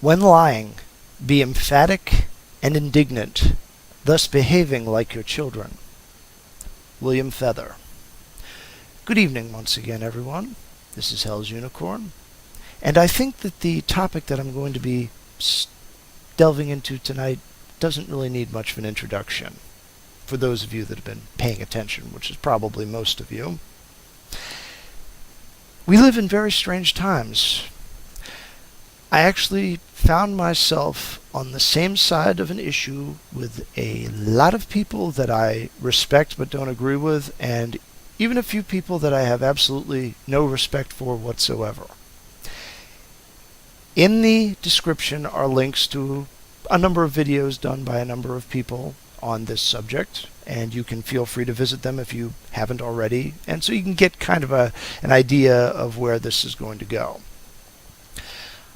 When lying, be emphatic and indignant, thus behaving like your children. William Feather. Good evening once again, everyone. This is Hell's Unicorn, and I think that the topic that I'm going to be delving into tonight doesn't really need much of an introduction for those of you that have been paying attention, which is probably most of you. We live in very strange times. I actually found myself on the same side of an issue with a lot of people that I respect but don't agree with, and even a few people that I have absolutely no respect for whatsoever. In the description are links to a number of videos done by a number of people on this subject, and you can feel free to visit them if you haven't already, and so you can get kind of an idea of where this is going to go.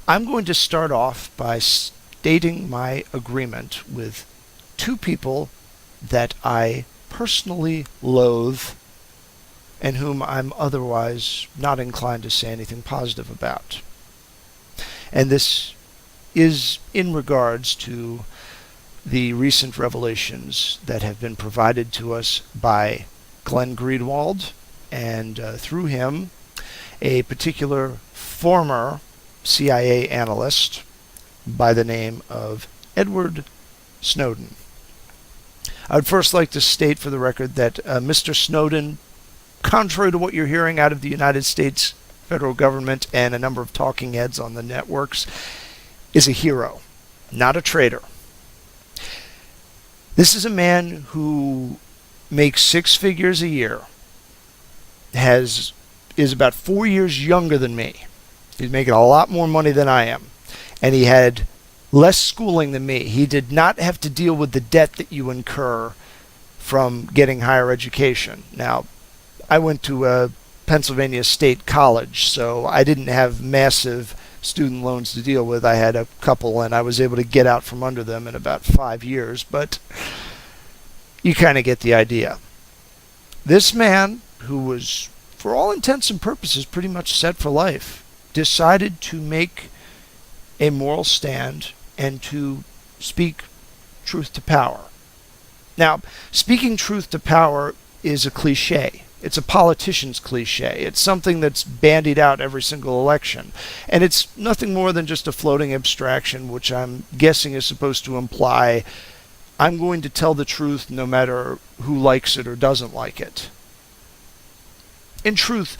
I'm going to start off by stating my agreement with two people that I personally loathe and whom I'm otherwise not inclined to say anything positive about. And this is in regards to the recent revelations that have been provided to us by Glenn Greenwald, and through him, a particular former CIA analyst by the name of Edward Snowden. I would first like to state for the record that Mr. Snowden, contrary to what you're hearing out of the United States federal government and a number of talking heads on the networks, is a hero, not a traitor. This is a man who makes six figures a year, is about 4 years younger than me. He's making a lot more money than I am, and he had less schooling than me. He did not have to deal with the debt that you incur from getting higher education. Now, I went to a Pennsylvania State College, so I didn't have massive student loans to deal with. I had a couple, and I was able to get out from under them in about 5 years, but you kind of get the idea. This man, who was, for all intents and purposes, pretty much set for life, decided to make a moral stand and to speak truth to power. Now, speaking truth to power is a cliche. It's a politician's cliche. It's something that's bandied out every single election. And it's nothing more than just a floating abstraction, which I'm guessing is supposed to imply I'm going to tell the truth no matter who likes it or doesn't like it. In truth,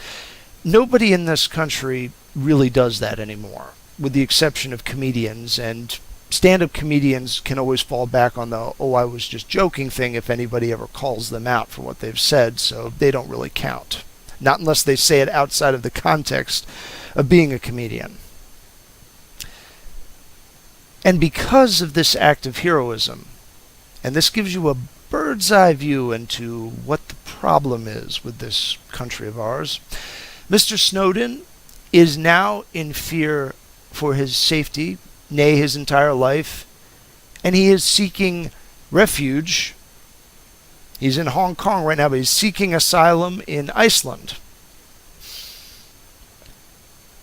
nobody in this country really does that anymore, with the exception of comedians, and stand-up comedians can always fall back on the "oh, I was just joking" thing if anybody ever calls them out for what they've said, so they don't really count. Not unless they say it outside of the context of being a comedian. And because of this act of heroism, and this gives you a bird's eye view into what the problem is with this country of ours, Mr. Snowden is now in fear for his safety, nay, his entire life, and he is seeking refuge. He's in Hong Kong right now, but he's seeking asylum in Iceland.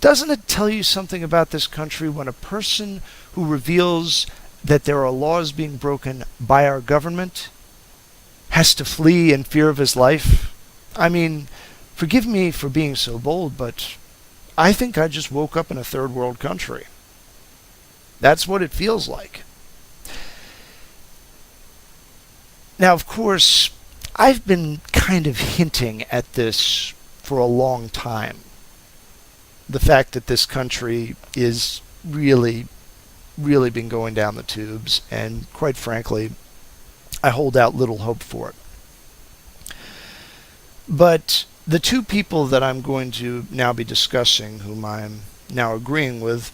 Doesn't it tell you something about this country when a person who reveals that there are laws being broken by our government has to flee in fear of his life? I mean, forgive me for being so bold, but I think I just woke up in a third world country. That's what it feels like. Now, of course, I've been kind of hinting at this for a long time. The fact that this country is really been going down the tubes, and quite frankly, I hold out little hope for it. But the two people that I'm going to now be discussing, whom I'm now agreeing with,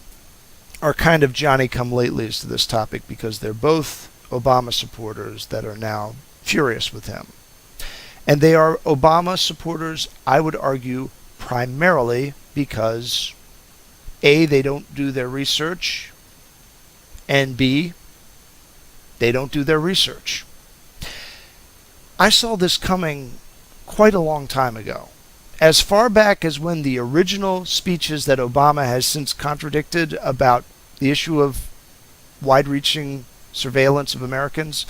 are kind of Johnny-come-latelys to this topic because they're both Obama supporters that are now furious with him. And they are Obama supporters, I would argue, primarily because A, they don't do their research, and B, they don't do their research. I saw this coming quite a long time ago. As far back as when the original speeches that Obama has since contradicted about the issue of wide-reaching surveillance of Americans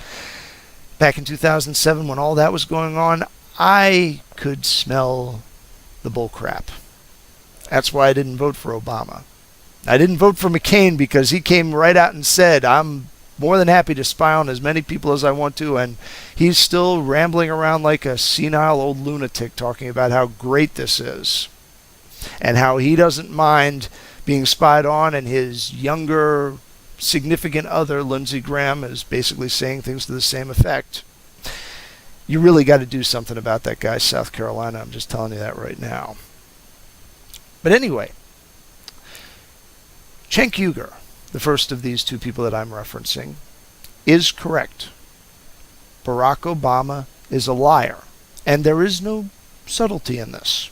back in 2007 when all that was going on, I could smell the bull crap. That's why I didn't vote for Obama. I didn't vote for McCain because he came right out and said, I'm more than happy to spy on as many people as I want to, and he's still rambling around like a senile old lunatic talking about how great this is and how he doesn't mind being spied on, and his younger significant other, Lindsey Graham, is basically saying things to the same effect. You really got to do something about that guy, South Carolina. I'm just telling you that right now. But anyway, Cenk, the first of these two people that I'm referencing, is correct. Barack Obama is a liar, and there is no subtlety in this.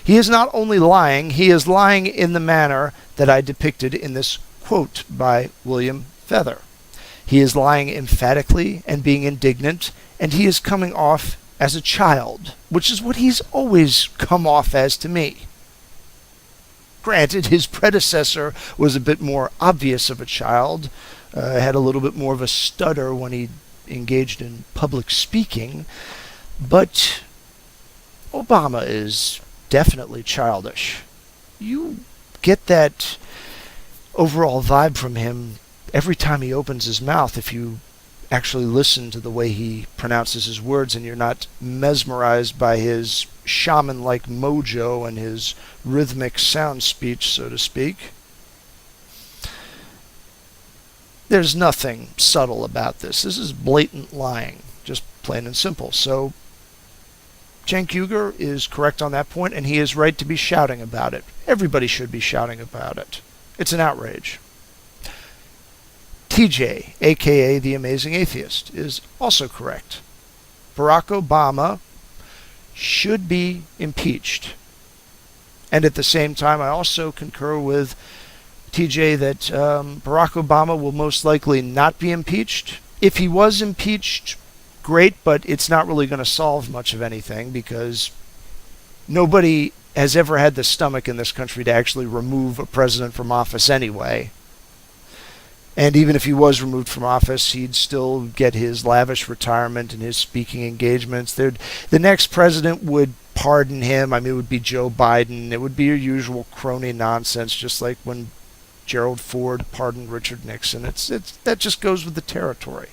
He is not only lying, he is lying in the manner that I depicted in this quote by William Feather. He is lying emphatically and being indignant, and he is coming off as a child, which is what he's always come off as to me. Granted, his predecessor was a bit more obvious of a child, had a little bit more of a stutter when he engaged in public speaking, but Obama is definitely childish. You get that overall vibe from him every time he opens his mouth if you actually listen to the way he pronounces his words and you're not mesmerized by his shaman-like mojo and his rhythmic sound speech, so to speak. There's nothing subtle about this. This is blatant lying, just plain and simple. So Cenk is correct on that point, and he is right to be shouting about it. Everybody should be shouting about it. It's an outrage. TJ, aka the Amazing Atheist, is also correct. Barack Obama should be impeached. And at the same time, I also concur with TJ that Barack Obama will most likely not be impeached. If he was impeached, great, but it's not really going to solve much of anything because nobody has ever had the stomach in this country to actually remove a president from office anyway. And even if he was removed from office, he'd still get his lavish retirement and his speaking engagements. The next president would pardon him. I mean, it would be Joe Biden. It would be your usual crony nonsense, just like when Gerald Ford pardoned Richard Nixon. That just goes with the territory.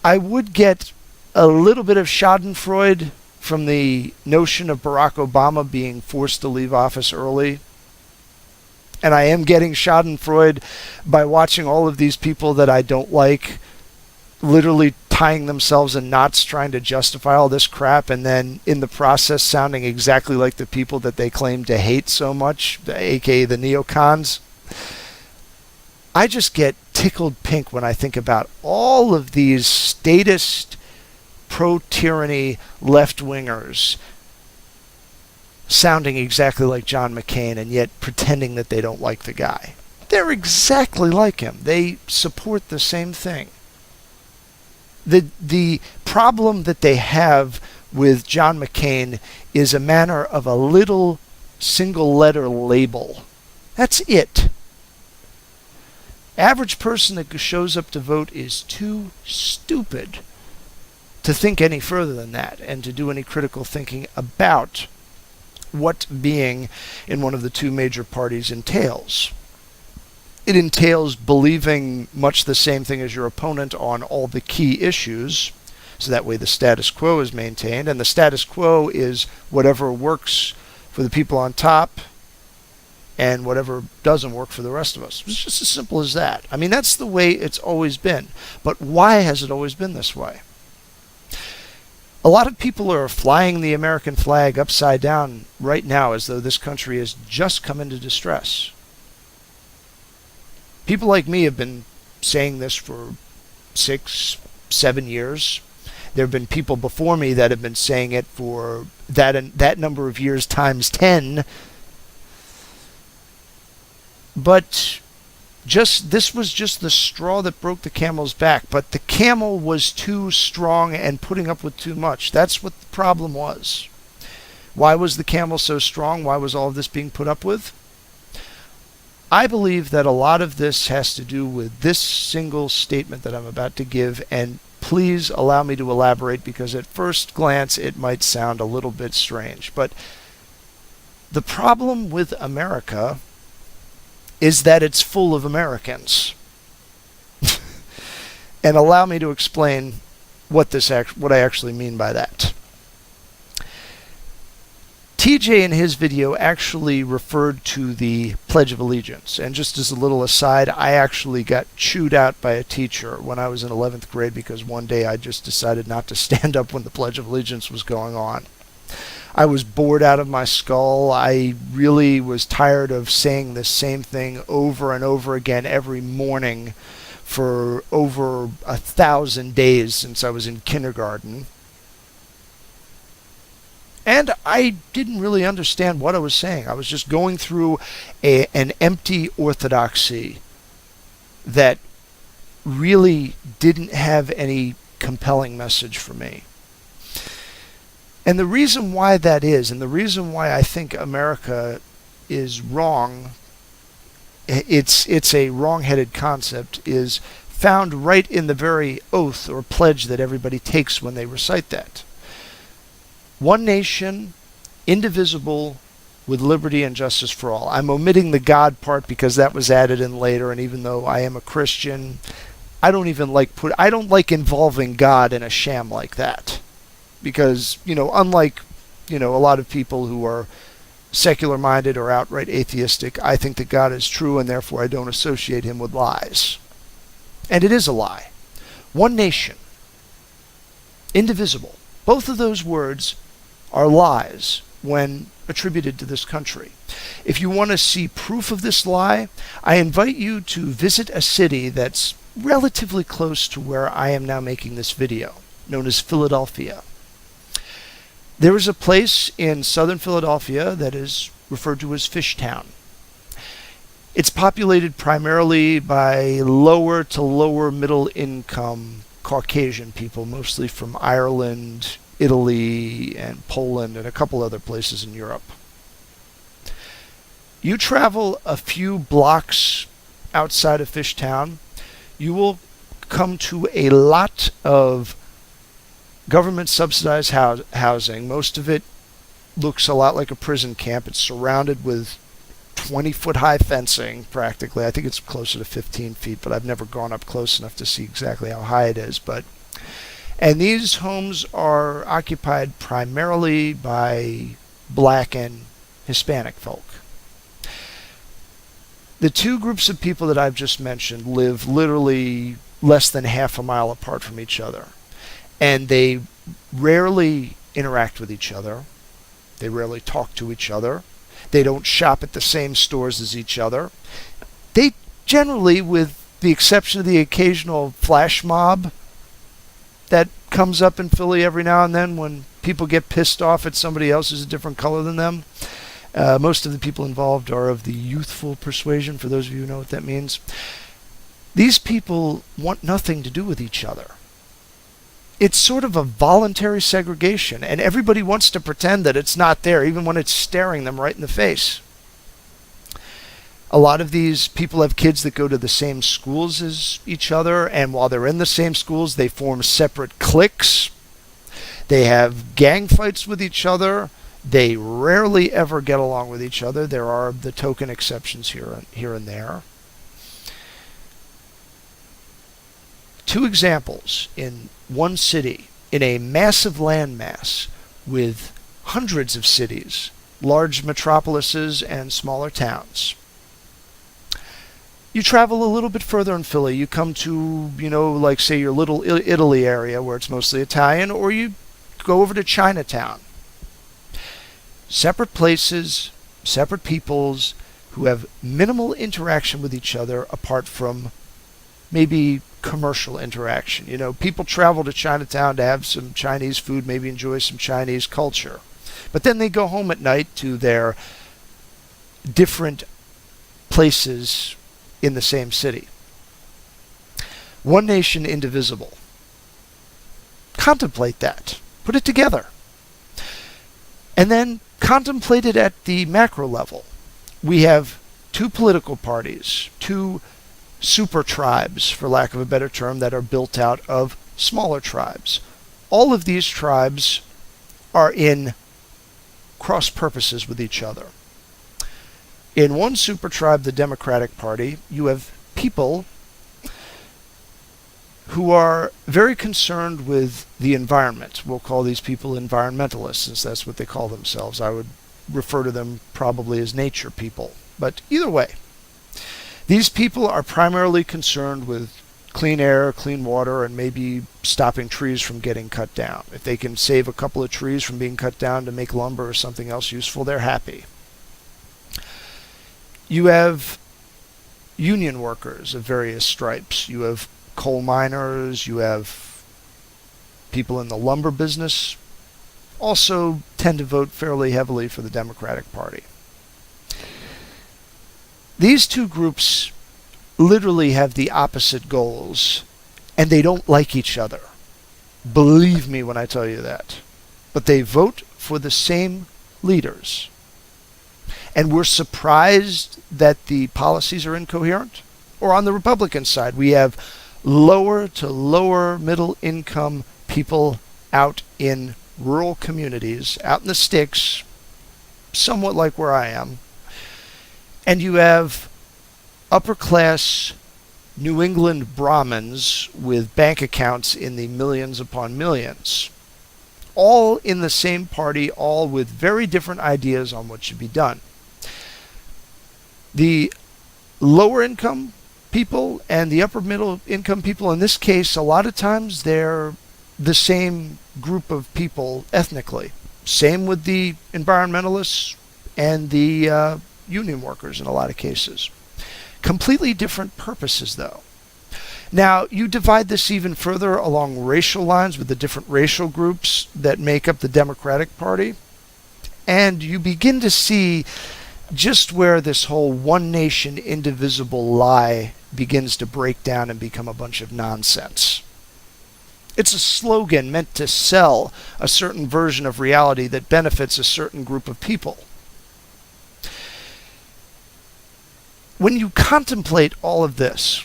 I would get a little bit of schadenfreude from the notion of Barack Obama being forced to leave office early. And I am getting schadenfreude by watching all of these people that I don't like literally tying themselves in knots trying to justify all this crap, and then in the process sounding exactly like the people that they claim to hate so much, aka the neocons. I just get tickled pink when I think about all of these statist, pro-tyranny left-wingers sounding exactly like John McCain and yet pretending that they don't like the guy. They're exactly like him. They support the same thing. The problem that they have with John McCain is a manner of a little single-letter label. That's it. Average person that shows up to vote is too stupid to think any further than that and to do any critical thinking about what being in one of the two major parties entails. It entails believing much the same thing as your opponent on all the key issues, so that way the status quo is maintained, and the status quo is whatever works for the people on top and whatever doesn't work for the rest of us. It's just as simple as that. I mean, that's the way it's always been. But why has it always been this way? A lot of people are flying the American flag upside down right now as though this country has just come into distress. People like me have been saying this for 6, 7 years. There have been people before me that have been saying it for that number of years times 10. But this was just the straw that broke the camel's back. But the camel was too strong and putting up with too much. That's what the problem was. Why was the camel so strong? Why was all of this being put up with? I believe that a lot of this has to do with this single statement that I'm about to give, and please allow me to elaborate because at first glance it might sound a little bit strange. But the problem with America is that it's full of Americans. And allow me to explain what I actually mean by that. TJ in his video actually referred to the Pledge of Allegiance. And just as a little aside, I actually got chewed out by a teacher when I was in 11th grade because one day I just decided not to stand up when the Pledge of Allegiance was going on. I was bored out of my skull. I really was tired of saying the same thing over and over again every morning for over 1,000 days since I was in kindergarten. And I didn't really understand what I was saying. I was just going through an empty orthodoxy that really didn't have any compelling message for me. And the reason why that is, and the reason why I think America is wrong, it's a wrong-headed concept, is found right in the very oath or pledge that everybody takes when they recite that. One nation, indivisible, with liberty and justice for all. I'm omitting the God part because that was added in later, and even though I am a Christian, I don't like involving God in a sham like that. Because, unlike, a lot of people who are secular minded or outright atheistic, I think that God is true and therefore I don't associate him with lies. And it is a lie. One nation, indivisible. Both of those words are lies when attributed to this country. If you want to see proof of this lie, I invite you to visit a city that's relatively close to where I am now making this video, known as Philadelphia. There is a place in southern Philadelphia that is referred to as Fishtown. It's populated primarily by lower to lower middle income Caucasian people, mostly from Ireland, Italy, and Poland, and a couple other places in Europe. You travel a few blocks outside of Fishtown, you will come to a lot of government subsidized housing. Most of it looks a lot like a prison camp. It's surrounded with 20-foot high fencing, practically. I think it's closer to 15 feet, but I've never gone up close enough to see exactly how high it is. And these homes are occupied primarily by black and Hispanic folk. The two groups of people that I've just mentioned live literally less than half a mile apart from each other. And they rarely interact with each other. They rarely talk to each other. They don't shop at the same stores as each other. They generally, with the exception of the occasional flash mob that comes up in Philly every now and then when people get pissed off at somebody else who's a different color than them. Most of the people involved are of the youthful persuasion, for those of you who know what that means. These people want nothing to do with each other. It's sort of a voluntary segregation, and everybody wants to pretend that it's not there, even when it's staring them right in the face. A lot of these people have kids that go to the same schools as each other, and while they're in the same schools, they form separate cliques. They have gang fights with each other. They rarely ever get along with each other. There are the token exceptions here and there. Two examples in one city, in a massive landmass with hundreds of cities, large metropolises and smaller towns. You travel a little bit further in Philly, you come to, like say your Little Italy area where it's mostly Italian, or you go over to Chinatown. Separate places, separate peoples who have minimal interaction with each other apart from maybe commercial interaction. People travel to Chinatown to have some Chinese food, maybe enjoy some Chinese culture. But then they go home at night to their different places in the same city. One nation, indivisible. Contemplate that. Put it together. And then contemplate it at the macro level. We have two political parties, two super tribes, for lack of a better term, that are built out of smaller tribes. All of these tribes are in cross purposes with each other. In one super tribe, the Democratic Party, you have people who are very concerned with the environment. We'll call these people environmentalists, since that's what they call themselves. I would refer to them probably as nature people. But either way, these people are primarily concerned with clean air, clean water, and maybe stopping trees from getting cut down. If they can save a couple of trees from being cut down to make lumber or something else useful, they're happy. You have union workers of various stripes. You have coal miners, you have people in the lumber business, also tend to vote fairly heavily for the Democratic Party. These two groups literally have the opposite goals, and they don't like each other. Believe me when I tell you that. But they vote for the same leaders. And we're surprised that the policies are incoherent? Or on the Republican side, we have lower to lower middle income people out in rural communities, out in the sticks, somewhat like where I am. And you have upper class New England Brahmins with bank accounts in the millions upon millions. All in the same party, all with very different ideas on what should be done. The lower income people and the upper middle income people, in this case, a lot of times they're the same group of people ethnically. Same with the environmentalists and the union workers in a lot of cases. Completely different purposes, though. Now, you divide this even further along racial lines with the different racial groups that make up the Democratic Party, and you begin to see just where this whole one nation, indivisible lie begins to break down and become a bunch of nonsense. It's a slogan meant to sell a certain version of reality that benefits a certain group of people. When you contemplate all of this,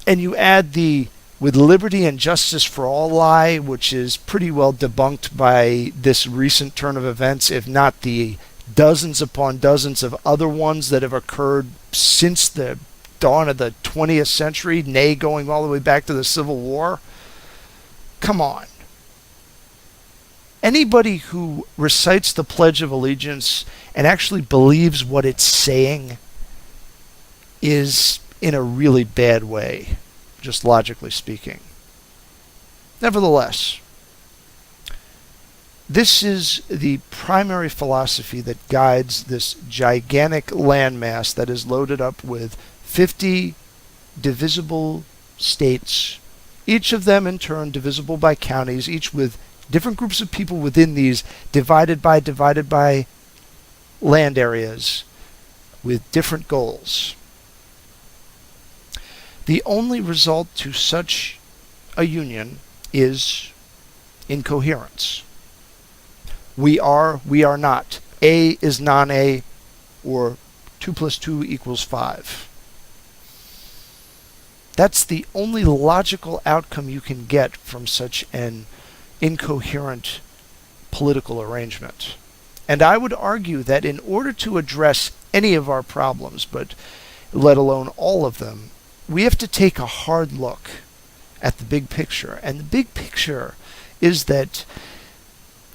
and you add the with liberty and justice for all lie, which is pretty well debunked by this recent turn of events, if not the dozens upon dozens of other ones that have occurred since the dawn of the 20th century, nay, going all the way back to the Civil War. Come on. Anybody who recites the Pledge of Allegiance and actually believes what it's saying is in a really bad way, just logically speaking. Nevertheless, this is the primary philosophy that guides this gigantic landmass that is loaded up with 50 divisible states, each of them in turn divisible by counties, each with different groups of people within these divided by land areas with different goals. The only result to such a union is incoherence. We are not. A is non-A, or 2 + 2 = 5. That's the only logical outcome you can get from such an incoherent political arrangement. And I would argue that in order to address any of our problems, but let alone all of them, we have to take a hard look at the big picture. And the big picture is that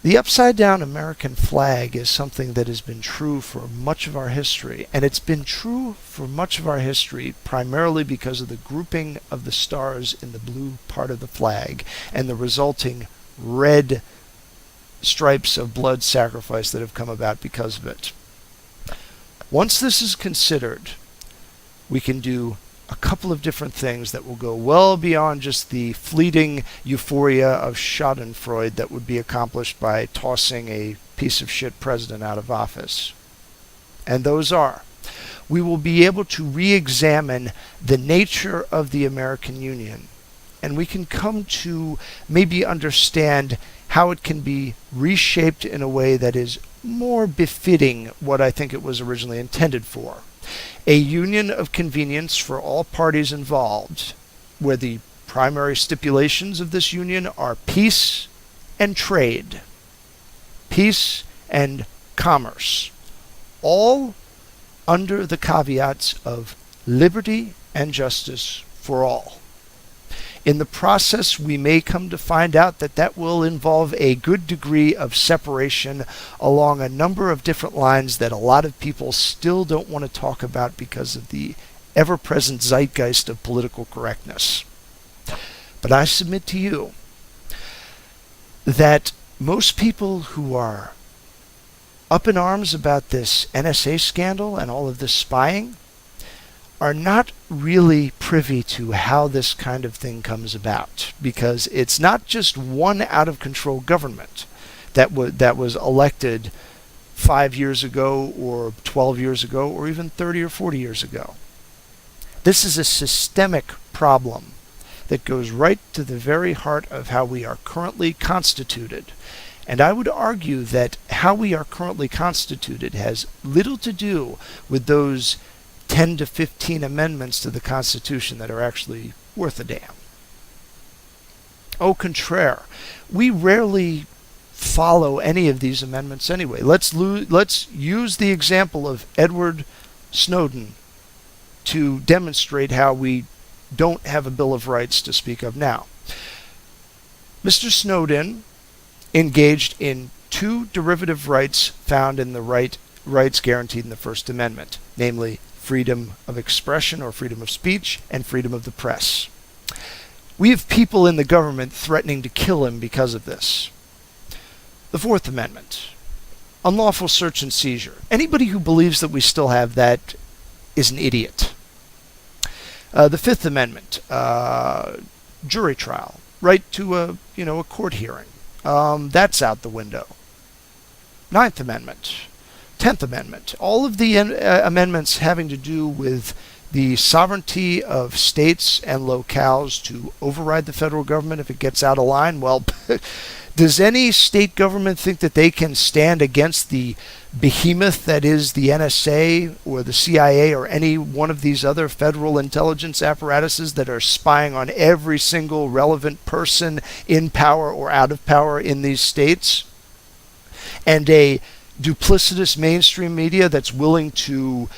the upside-down American flag is something that has been true for much of our history. And it's been true for much of our history primarily because of the grouping of the stars in the blue part of the flag and the resulting red stripes of blood sacrifice that have come about because of it. Once this is considered, we can do a couple of different things that will go well beyond just the fleeting euphoria of schadenfreude that would be accomplished by tossing a piece of shit president out of office. And those are, we will be able to re-examine the nature of the American Union, and we can come to maybe understand how it can be reshaped in a way that is more befitting what I think it was originally intended for. A union of convenience for all parties involved, where the primary stipulations of this union are peace and trade, peace and commerce, all under the caveats of liberty and justice for all. In the process, we may come to find out that that will involve a good degree of separation along a number of different lines that a lot of people still don't want to talk about because of the ever-present zeitgeist of political correctness. But I submit to you that most people who are up in arms about this NSA scandal and all of this spying are not really privy to how this kind of thing comes about, because it's not just one out-of-control government that was elected 5 years ago or 12 years ago or even 30 or 40 years ago. This is a systemic problem that goes right to the very heart of how we are currently constituted. And I would argue that how we are currently constituted has little to do with those 10 to 15 amendments to the Constitution that are actually worth a damn. Au contraire, we rarely follow any of these amendments anyway. Let's use the example of Edward Snowden to demonstrate how we don't have a Bill of Rights to speak of now. Mr. Snowden engaged in two derivative rights found in the rights guaranteed in the First Amendment, namely freedom of expression or freedom of speech and freedom of the press. We have people in the government threatening to kill him because of this. The Fourth Amendment, unlawful search and seizure. Anybody who believes that we still have that is an idiot. The Fifth Amendment, jury trial, right to a court hearing. That's out the window. Ninth Amendment, 10th Amendment, all of the amendments having to do with the sovereignty of states and locales to override the federal government if it gets out of line. Well, does any state government think that they can stand against the behemoth that is the NSA or the CIA or any one of these other federal intelligence apparatuses that are spying on every single relevant person in power or out of power in these states? And a duplicitous mainstream media that's willing to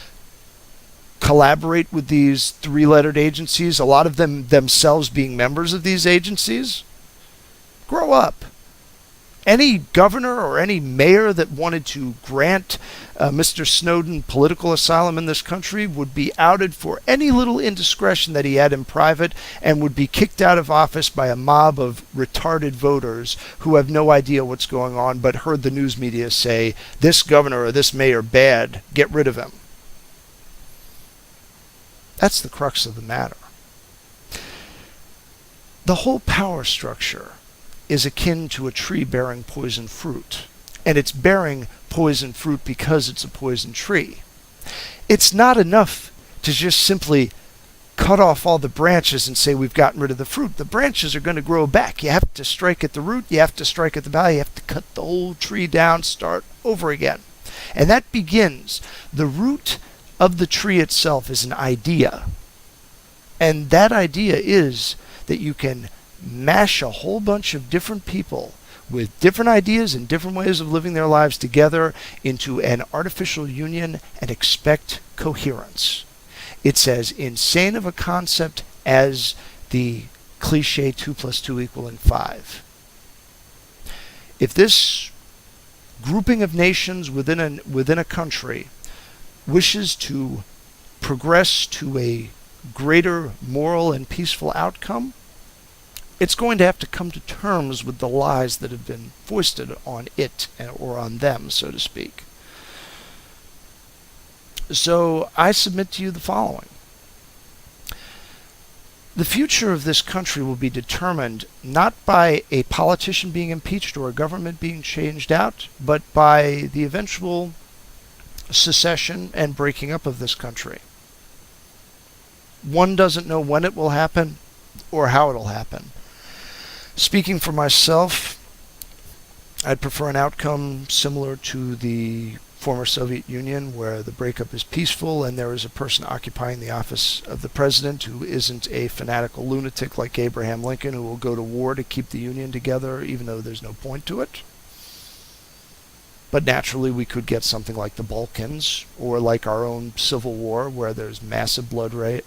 collaborate with these three-lettered agencies, a lot of them themselves being members of these agencies? Grow up. Any governor or any mayor that wanted to grant Mr. Snowden political asylum in this country would be outed for any little indiscretion that he had in private and would be kicked out of office by a mob of retarded voters who have no idea what's going on but heard the news media say, this governor or this mayor bad, get rid of him. That's the crux of the matter. The whole power structure is akin to a tree bearing poison fruit. And it's bearing poison fruit because it's a poison tree. It's not enough to just simply cut off all the branches and say we've gotten rid of the fruit. The branches are going to grow back. You have to strike at the root, you have to strike at the bough, you have to cut the whole tree down, start over again. And that begins. The root of the tree itself is an idea. And that idea is that you can mash a whole bunch of different people with different ideas and different ways of living their lives together into an artificial union and expect coherence. It's as insane of a concept as the cliche 2 + 2 = 5. If this grouping of nations within a country wishes to progress to a greater moral and peaceful outcome, it's going to have to come to terms with the lies that have been foisted on it or on them, so to speak. So I submit to you the following. The future of this country will be determined not by a politician being impeached or a government being changed out, but by the eventual secession and breaking up of this country. One doesn't know when it will happen or how it'll happen. Speaking for myself, I'd prefer an outcome similar to the former Soviet Union, where the breakup is peaceful and there is a person occupying the office of the president who isn't a fanatical lunatic like Abraham Lincoln, who will go to war to keep the Union together even though there's no point to it. But naturally we could get something like the Balkans, or like our own Civil War, where there's massive bloodshed,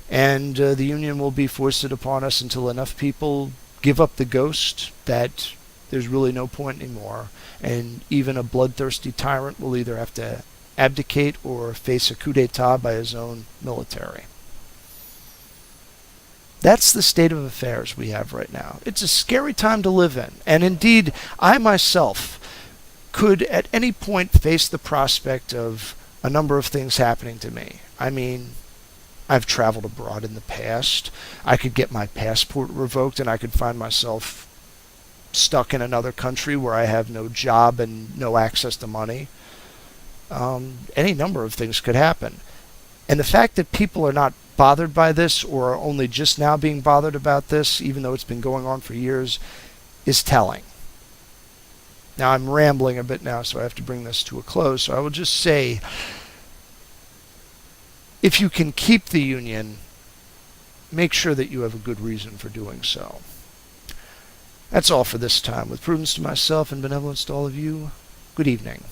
and the Union will be foisted upon us until enough people give up the ghost that there's really no point anymore, and even a bloodthirsty tyrant will either have to abdicate or face a coup d'etat by his own military. That's the state of affairs we have right now. It's a scary time to live in, and indeed, I myself could at any point face the prospect of a number of things happening to me. I mean, I've traveled abroad in the past. I could get my passport revoked and I could find myself stuck in another country where I have no job and no access to money. Any number of things could happen. And the fact that people are not bothered by this, or are only just now being bothered about this, even though it's been going on for years, is telling. Now, I'm rambling a bit now, so I have to bring this to a close. So I will just say, if you can keep the Union, make sure that you have a good reason for doing so. That's all for this time. With prudence to myself and benevolence to all of you, good evening.